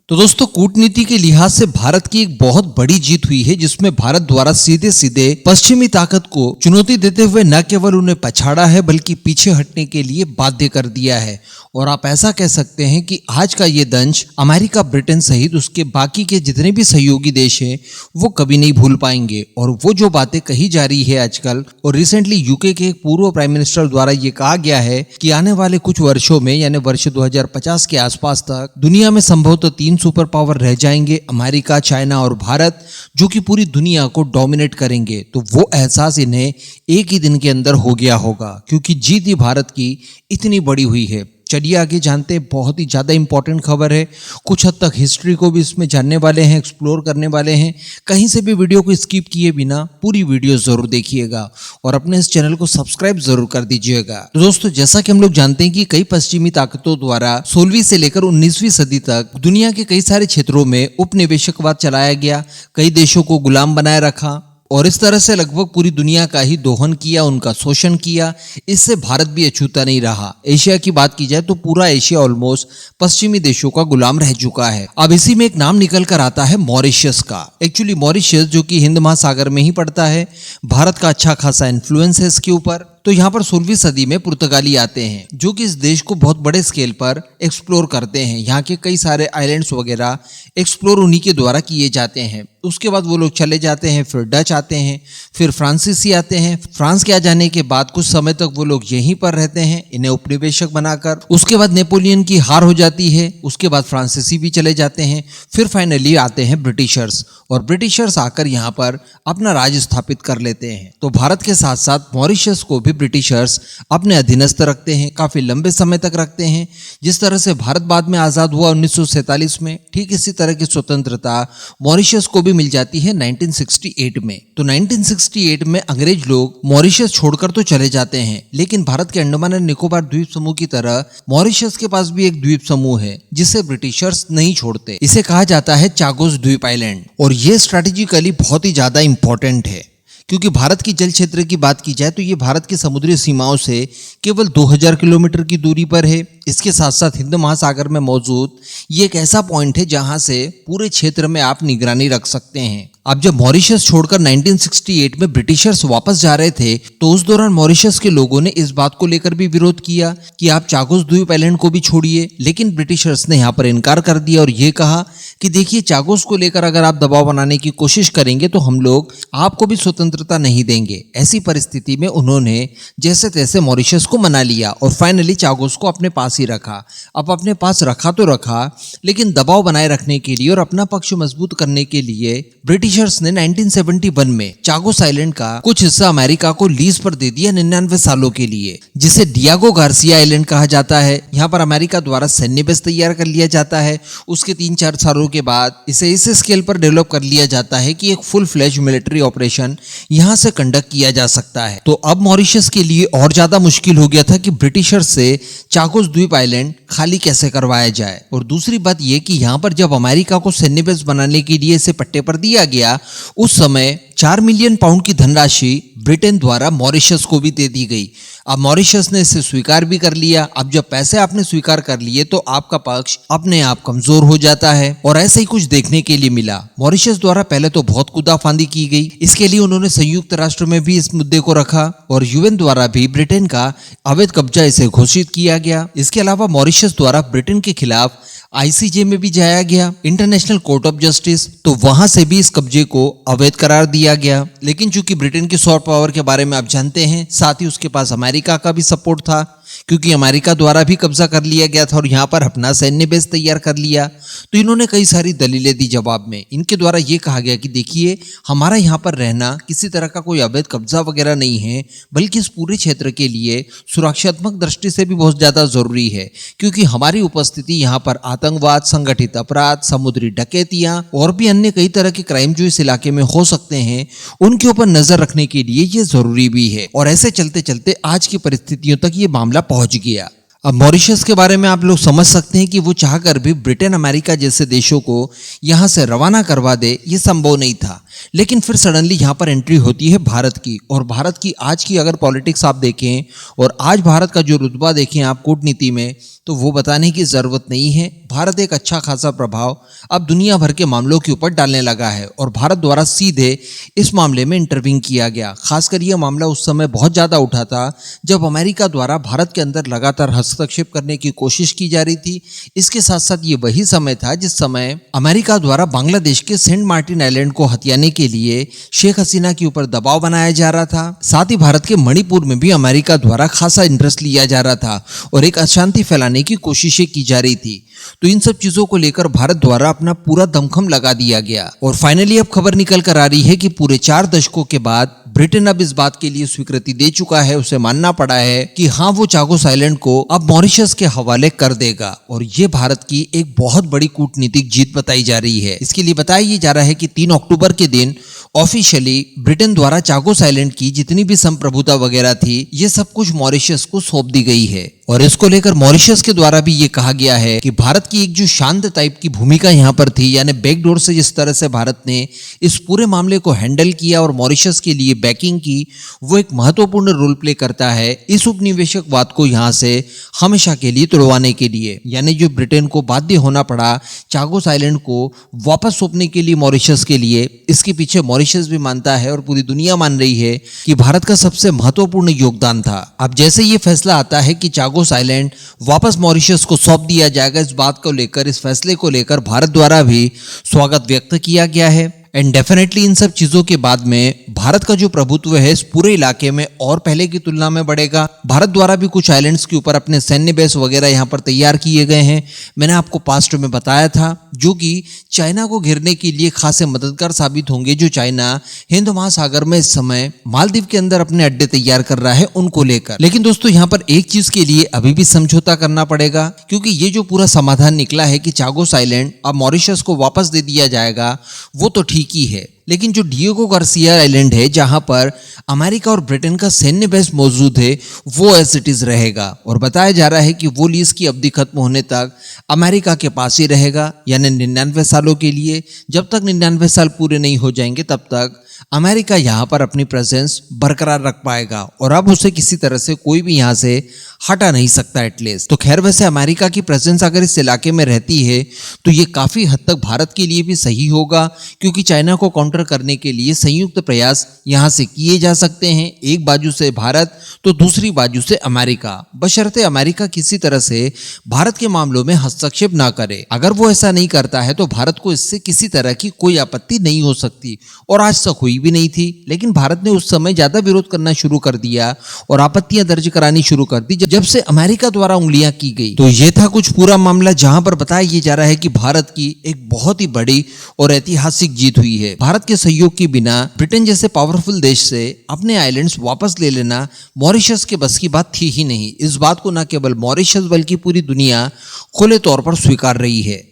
तो दोस्तों कूटनीति के लिहाज से भारत की एक बहुत बड़ी जीत हुई है, जिसमें भारत द्वारा सीधे सीधे पश्चिमी ताकत को चुनौती देते हुए न केवल उन्हें पछाड़ा है बल्कि पीछे हटने के लिए बाध्य कर दिया है। और आप ऐसा कह सकते हैं कि आज का ये दंश अमेरिका, ब्रिटेन सहित उसके बाकी के जितने भी सहयोगी देश हैं वो कभी नहीं भूल पाएंगे। और वो जो बातें कही जा रही है आजकल, और रिसेंटली यूके के एक पूर्व प्राइम मिनिस्टर द्वारा ये कहा गया है कि आने वाले कुछ वर्षों में यानी वर्ष 2050 के आसपास तक दुनिया में संभवतः 3 सुपर पावर रह जाएंगे, अमेरिका, चाइना और भारत, जो कि पूरी दुनिया को डोमिनेट करेंगे। तो वो एहसास इन्हें एक ही दिन के अंदर हो गया होगा, क्योंकि जीत ही भारत की इतनी बड़ी हुई है। चलिए आगे जानते हैं, बहुत ही ज़्यादा इंपॉर्टेंट खबर है। कुछ हद तक हिस्ट्री को भी इसमें जानने वाले हैं, एक्सप्लोर करने वाले हैं। कहीं से भी वीडियो को स्किप किए बिना पूरी वीडियो जरूर देखिएगा और अपने इस चैनल को सब्सक्राइब जरूर कर दीजिएगा। तो दोस्तों, जैसा कि हम लोग जानते हैं कि कई पश्चिमी ताकतों द्वारा 16वीं से लेकर 19वीं सदी तक दुनिया के कई सारे क्षेत्रों में उपनिवेशकवाद चलाया गया, कई देशों को गुलाम बनाए रखा और इस तरह से लगभग पूरी दुनिया का ही दोहन किया, उनका शोषण किया। इससे भारत भी अछूता नहीं रहा। एशिया की बात की जाए तो पूरा एशिया ऑलमोस्ट पश्चिमी देशों का गुलाम रह चुका है। अब इसी में एक नाम निकल कर आता है मॉरिशस का। एक्चुअली मॉरिशस, जो कि हिंद महासागर में ही पड़ता है, भारत का अच्छा खासा इन्फ्लुएंस है इसके ऊपर। तो यहाँ पर 16वीं सदी में पुर्तगाली आते हैं, जो कि इस देश को बहुत बड़े स्केल पर एक्सप्लोर करते हैं। यहाँ के कई सारे आइलैंड्स वगैरह एक्सप्लोर उन्हीं के द्वारा किए जाते हैं। उसके बाद वो लोग चले जाते हैं, फिर डच आते हैं, फिर फ्रांसीसी आते हैं। फ्रांस के आ जाने के बाद कुछ समय तक वो लोग यहीं पर रहते हैं, इन्हें उपनिवेशक बनाकर। उसके बाद नेपोलियन की हार हो जाती है, उसके बाद फ्रांसीसी भी चले जाते हैं। फिर फाइनली आते हैं ब्रिटिशर्स, और ब्रिटिशर्स आकर यहाँ पर अपना राज स्थापित कर लेते हैं। तो भारत के साथ साथ मॉरिशस को भी ब्रिटिशर्स अपने अधीनस्थ रखते हैं, काफी लंबे समय तक रखते हैं। जिस तरह से भारत बाद में आजाद हुआ 1947 में, ठीक इसी तरह की स्वतंत्रता मॉरिशस को भी मिल जाती है 1968 में। तो 1968 में अंग्रेज लोग मॉरिशस छोड़कर तो चले जाते हैं, लेकिन भारत के अंडमान एंड निकोबार द्वीप समूह की तरह मॉरिशस के पास भी एक द्वीप समूह है जिसे ब्रिटिशर्स नहीं छोड़ते। इसे कहा जाता है चागोस द्वीप आइलैंड, और ये स्ट्रैटेजिकली बहुत ही ज्यादा इंपॉर्टेंट है, क्योंकि भारत की जल क्षेत्र की बात की जाए तो ये भारत की समुद्री सीमाओं से केवल 2000 किलोमीटर की दूरी पर है। इसके साथ साथ हिंद महासागर में मौजूद ये एक ऐसा पॉइंट है जहां से पूरे क्षेत्र में आप निगरानी रख सकते हैं। अब जब मॉरिशस छोड़कर 1968 में ब्रिटिशर्स वापस जा रहे थे, तो उस दौरान मॉरिशस के लोगों ने इस बात को लेकर भी विरोध किया कि आप चागोस द्वीप आइलैंड को भी छोड़िए, लेकिन ब्रिटिशर्स ने यहाँ पर इनकार कर दिया और ये कहा कि देखिए, चागोस को लेकर अगर आप दबाव बनाने की कोशिश करेंगे तो हम लोग आपको भी स्वतंत्रता नहीं देंगे। ऐसी परिस्थिति में उन्होंने जैसे तैसे मॉरिशस को मना लिया और फाइनली चागोस को अपने पास ही रखा। अब अपने पास रखा तो रखा, लेकिन दबाव बनाए रखने के लिए और अपना पक्ष मजबूत करने के लिए ब्रिटिशर्स ने 1971 में चागोस आइलैंड का कुछ हिस्सा अमेरिका को लीज पर दे दिया 99 सालों के लिए, जिसे डियागो गार्सिया आइलैंड कहा जाता है। यहाँ पर अमेरिका द्वारा सैन्य बेस तैयार कर लिया जाता है। उसके 3-4 सालों के बाद इसे इस स्केल पर डेवलप कर लिया जाता है कि एक फुल फ्लैश मिलिट्री ऑपरेशन यहाँ से कंडक्ट किया जा सकता है। तो अब मॉरिशस के लिए और ज्यादा मुश्किल हो गया था कि ब्रिटिशर्स से चागोस द्वीप आइलैंड खाली कैसे करवाया जाए। और दूसरी बात यह कि यहाँ पर जब अमेरिका को सैन्य बेस बनाने के लिए इसे पट्टे पर दिया गया, उस समय 4 मिलियन पाउंड की धनराशि ब्रिटेन द्वारा मॉरिशस को भी दे दी गई। अब मॉरिशस ने इसे स्वीकार भी कर लिया। अब जब पैसे आपने स्वीकार कर लिए तो आपका पक्ष अपने आप कमजोर हो जाता है, और ऐसे ही कुछ देखने के लिए मिला। मॉरिशस द्वारा पहले तो बहुत कूदाफांदी की गई, इसके लिए उन्होंने संयुक्त राष्ट्र में भी इस मुद्दे को रखा और यूएन द्वारा भी ब्रिटेन का अवैध कब्जा इसे घोषित किया गया। इसके अलावा मॉरिशस द्वारा ब्रिटेन के खिलाफ आईसीजे में भी जाया गया, इंटरनेशनल कोर्ट ऑफ जस्टिस, तो वहां से भी इस कब्जे को अवैध करार दिया गया। लेकिन चूंकि ब्रिटेन की सॉफ्ट पावर के बारे में आप जानते हैं, साथ ही उसके पास अमेरिका का भी सपोर्ट था, क्योंकि अमेरिका द्वारा भी कब्जा कर लिया गया था और यहाँ पर अपना सैन्य बेस तैयार कर लिया। तो इन्होंने कई सारी दलीलें दी जवाब में। इनके द्वारा ये कहा गया कि देखिए, हमारा यहाँ पर रहना किसी तरह का कोई अवैध कब्जा वगैरह नहीं है, बल्कि इस पूरे क्षेत्र के लिए सुरक्षात्मक दृष्टि से भी बहुत ज्यादा जरूरी है, क्योंकि हमारी उपस्थिति यहाँ पर आतंकवाद, संगठित अपराध, समुद्री डकैतियां और भी अन्य कई तरह के क्राइम जो इस इलाके में हो सकते हैं, उनके ऊपर नजर रखने के लिए ये जरूरी भी है। और ऐसे चलते चलते आज की परिस्थितियों तक ये मामला पहुंच गया। अब मॉरिशस के बारे में आप लोग समझ सकते हैं कि वो चाहकर भी ब्रिटेन, अमेरिका जैसे देशों को यहाँ से रवाना करवा दे, ये संभव नहीं था। लेकिन फिर सडनली यहाँ पर एंट्री होती है भारत की, और भारत की आज की अगर पॉलिटिक्स आप देखें और आज भारत का जो रुतबा देखें आप कूटनीति में, तो वो बताने की ज़रूरत नहीं है। भारत एक अच्छा खासा प्रभाव अब दुनिया भर के मामलों के ऊपर डालने लगा है और भारत द्वारा सीधे इस मामले में इंटरवीन किया गया। खासकर यह मामला उस समय बहुत ज़्यादा उठा था जब अमेरिका द्वारा भारत के अंदर लगातार हस्तक्षेप करने की कोशिश की जा रही थी। इसके साथ साथ ये वही समय था जिस समय अमेरिका द्वारा बांग्लादेश के सेंट मार्टिन आइलैंड को हथियाने के लिए शेख हसीना के ऊपर दबाव बनाया जा रहा था। साथ ही भारत के मणिपुर में भी अमेरिका द्वारा खासा इंटरेस्ट लिया जा रहा था और एक अशांति फैलाने की कोशिशें की जा रही थी। तो इन सब चीजों को लेकर भारत द्वारा अपना पूरा दमखम लगा दिया गया और फाइनली अब खबर निकल कर आ रही है कि पूरे 4 दशकों के बाद ब्रिटेन अब इस बात के लिए स्वीकृति दे चुका है, उसे मानना पड़ा है कि हाँ वो चागोस आइलैंड को अब मॉरिशस के हवाले कर देगा और ये भारत की एक बहुत बड़ी कूटनीतिक जीत बताई जा रही है। इसके लिए बताया जा रहा है कि 3 अक्टूबर के दिन ऑफिशियली ब्रिटेन द्वारा चागोस आइलैंड की जितनी भी संप्रभुता वगैरह थी ये सब कुछ मॉरिशस को सौंप दी गई है और इसको लेकर मॉरिशस के द्वारा भी ये कहा गया है कि भारत की एक जो शांत टाइप की भूमिका यहाँ पर थी, यानी बैकडोर से जिस तरह से भारत ने इस पूरे मामले को हैंडल किया और मॉरिशस के लिए बैकिंग की, वो एक महत्वपूर्ण रोल प्ले करता है इस उपनिवेशकवाद को यहाँ से हमेशा के लिए तोड़वाने के लिए। यानी जो ब्रिटेन को बाध्य होना पड़ा चागोस आइलैंड को वापस सौंपने के लिए मॉरिशस के लिए, इसके पीछे मॉरिशस भी मानता है और पूरी दुनिया मान रही है कि भारत का सबसे महत्वपूर्ण योगदान था। अब जैसे ये फैसला आता है कि चागोस आइलैंड वापस मॉरिशस को सौंप दिया जाएगा, इस बात को लेकर, इस फैसले को लेकर भारत द्वारा भी स्वागत व्यक्त किया गया है। एंड डेफिनेटली इन सब चीजों के बाद में भारत का जो प्रभुत्व है इस पूरे इलाके में और पहले की तुलना में बढ़ेगा। भारत द्वारा भी कुछ आइलैंड्स के ऊपर अपने सैन्य बेस वगैरह यहाँ पर तैयार किए गए हैं। मैंने आपको पास्ट में बताया था जो कि चाइना को घेरने के लिए खासे मददगार साबित होंगे, जो चाइना हिंद महासागर में इस समय मालदीव के अंदर अपने अड्डे तैयार कर रहा है उनको लेकर। लेकिन दोस्तों यहाँ पर एक चीज के लिए अभी भी समझौता करना पड़ेगा, क्योंकि ये जो पूरा समाधान निकला है कि चागोस आइलैंड अब मॉरिशस को वापस दे दिया जाएगा वो तो ठीक ही है, लेकिन जो डिएगो गार्सिया आइलैंड है जहां पर अमेरिका और ब्रिटेन का सैन्य बेस मौजूद है वो एज इट इज रहेगा और बताया जा रहा है कि वो लीज की अवधि खत्म होने तक अमेरिका के पास ही रहेगा, यानी 99 सालों के लिए। जब तक 99 साल पूरे नहीं हो जाएंगे तब तक अमेरिका यहाँ पर अपनी प्रेजेंस बरकरार रख पाएगा और अब उसे किसी तरह से कोई भी यहाँ से हटा नहीं सकता एटलीस्ट। तो खैर वैसे अमेरिका की प्रेजेंस अगर इस इलाके में रहती है तो ये काफ़ी हद तक भारत के लिए भी सही होगा, क्योंकि चाइना को काउंटर करने के लिए संयुक्त प्रयास यहाँ से किए जा सकते हैं, एक बाजू से भारत तो दूसरी बाजू से अमेरिका, बशर्ते अमेरिका किसी तरह से भारत के मामलों में हस्तक्षेप ना करे। अगर वो ऐसा नहीं करता है तो भारत को इससे किसी तरह की कोई आपत्ति नहीं हो सकती और आज तक हुई भी नहीं थी। लेकिन भारत ने उस समय ज्यादा विरोध करना शुरू कर दिया और आपत्तियां दर्ज करानी शुरू कर दी जब से अमेरिका द्वारा उंगलियां की गई। तो ये था कुछ पूरा मामला जहां पर बताया ये जा रहा है कि भारत की एक बहुत ही बड़ी और ऐतिहासिक जीत हुई है। भारत के सहयोग के बिना ब्रिटेन जैसे पावरफुल देश से अपने आइलैंड्स वापस ले लेना मॉरिशस के बस की बात थी ही नहीं। इस बात को न केवल मॉरिशस बल्कि पूरी दुनिया खुले तौर पर स्वीकार रही है।